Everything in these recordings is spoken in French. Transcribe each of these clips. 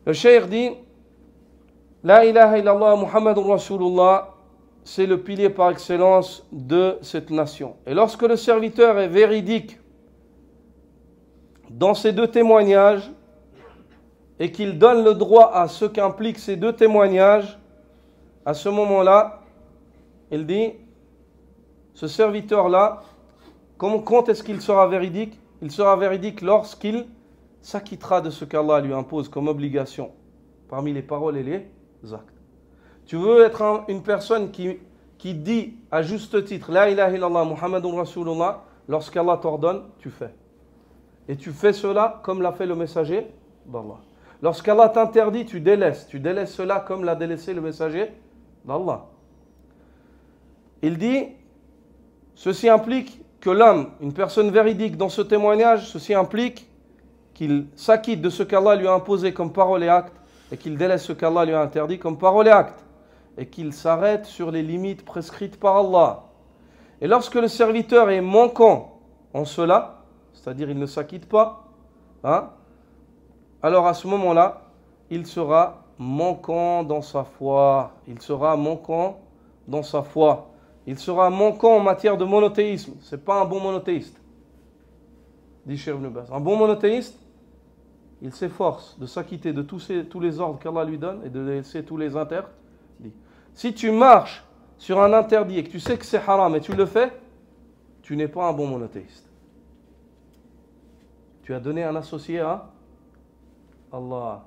Le cheikh dit, La ilaha illallah Muhammadur Rasulullah, c'est le pilier par excellence de cette nation. Et lorsque le serviteur est véridique dans ces deux témoignages et qu'il donne le droit à ce qu'impliquent ces deux témoignages, à ce moment-là, il dit, ce serviteur-là, quand est-ce qu'il sera véridique? Il sera véridique lorsqu'il s'acquittera de ce qu'Allah lui impose comme obligation, parmi les paroles et les actes. Tu veux être une personne qui dit à juste titre, La ilaha illallah Muhammadur Rasulullah, lorsqu'Allah t'ordonne, tu fais. Et tu fais cela comme l'a fait le messager d'Allah. Lorsqu'Allah t'interdit, tu délaisses. Tu délaisses cela comme l'a délaissé le messager d'Allah. Il dit, ceci implique que l'homme, une personne véridique dans ce témoignage, ceci implique qu'il s'acquitte de ce qu'Allah lui a imposé comme parole et acte et qu'il délaisse ce qu'Allah lui a interdit comme parole et acte et qu'il s'arrête sur les limites prescrites par Allah. Et lorsque le serviteur est manquant en cela, c'est-à-dire il ne s'acquitte pas, alors à ce moment-là, il sera manquant dans sa foi. Il sera manquant dans sa foi. Il sera manquant en matière de monothéisme. Ce n'est pas un bon monothéiste, dit Cheikh Ibn Baz. Un bon monothéiste, il s'efforce de s'acquitter de tous les ordres qu'Allah lui donne et de laisser tous les interdits. Si tu marches sur un interdit et que tu sais que c'est haram et tu le fais, tu n'es pas un bon monothéiste. Tu as donné un associé à Allah.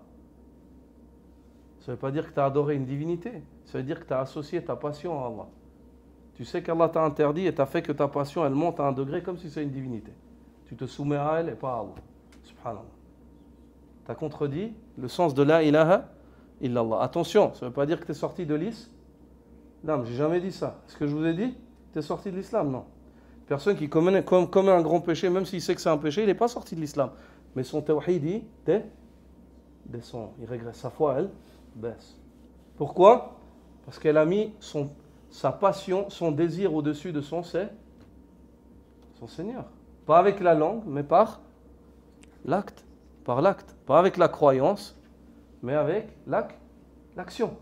Ça ne veut pas dire que tu as adoré une divinité. Ça veut dire que tu as associé ta passion à Allah. Tu sais qu'Allah t'a interdit et tu as fait que ta passion, elle monte à un degré comme si c'est une divinité. Tu te soumets à elle et pas à Allah. Subhanallah. Tu as contredit le sens de la ilaha illallah. Attention, ça ne veut pas dire que tu es sorti de l'islam. Non, j'ai jamais dit ça. Est-ce que je vous ai dit tu es sorti de l'islam? Non. Personne qui commet un grand péché, même s'il sait que c'est un péché, il n'est pas sorti de l'islam. Mais son tawhid, il descend. Il régresse. Sa foi, elle baisse. Pourquoi? Parce qu'elle a mis sa passion, son désir au-dessus de son Seigneur. Pas avec la langue, mais par l'acte. Par l'acte. Pas avec la croyance, mais avec l'action.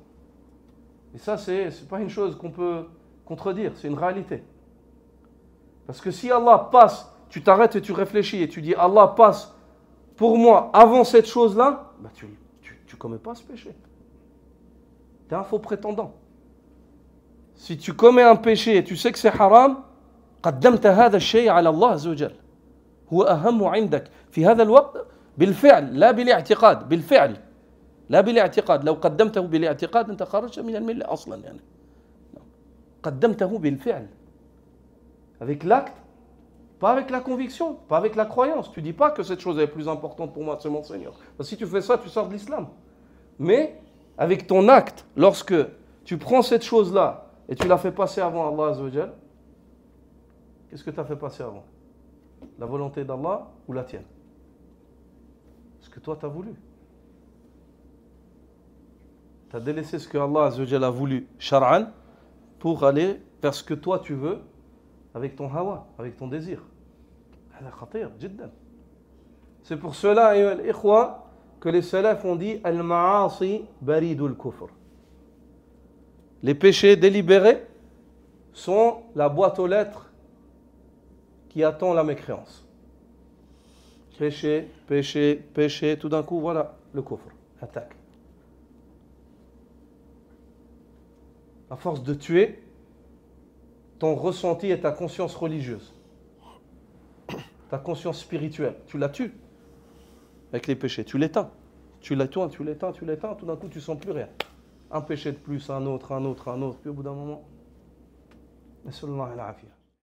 Et ça, c'est pas une chose qu'on peut contredire, c'est une réalité. Parce que si Allah passe, tu t'arrêtes et tu réfléchis et tu dis Allah passe pour moi avant cette chose-là, bah tu commets pas ce péché. Tu es un faux prétendant. Si tu commets un péché et tu sais que c'est haram, قدمت هذا الشيء على الله عز وجل هو أهم عندك في هذا الوقت بالفعل لا بالاعتقاد بالفعل لا بالاعتقاد لو قدمته بالاعتقاد أنت خرجت من الملة أصلا يعني قدمته بالفعل avec l'acte, pas avec la conviction, pas avec la croyance. Tu dis pas que cette chose est plus importante pour moi, c'est mon Seigneur. Parce que si tu fais ça, tu sors de l'islam. Mais avec ton acte, lorsque tu prends cette chose-là et tu la fais passer avant Allah Azza wa Jal, qu'est-ce que tu as fait passer avant? La volonté d'Allah ou la tienne? Ce que toi tu as voulu. Tu as délaissé ce que Allah Azza wa Jal a voulu, shar'an, pour aller vers ce que toi tu veux, avec ton hawa, avec ton désir. C'est pour cela, que les salafs ont dit Al-ma'asi baridul kufr. Les péchés délibérés sont la boîte aux lettres qui attend la mécréance. Péché, péché, péché, tout d'un coup, voilà, le kufr attaque. À force de tuer, ton ressenti et ta conscience religieuse, ta conscience spirituelle, tu la tues avec les péchés, tu l'éteins, tu l'éteins, tout d'un coup tu sens plus rien. Un péché de plus, un autre, puis au bout d'un moment, nasallallahu al-afiyah.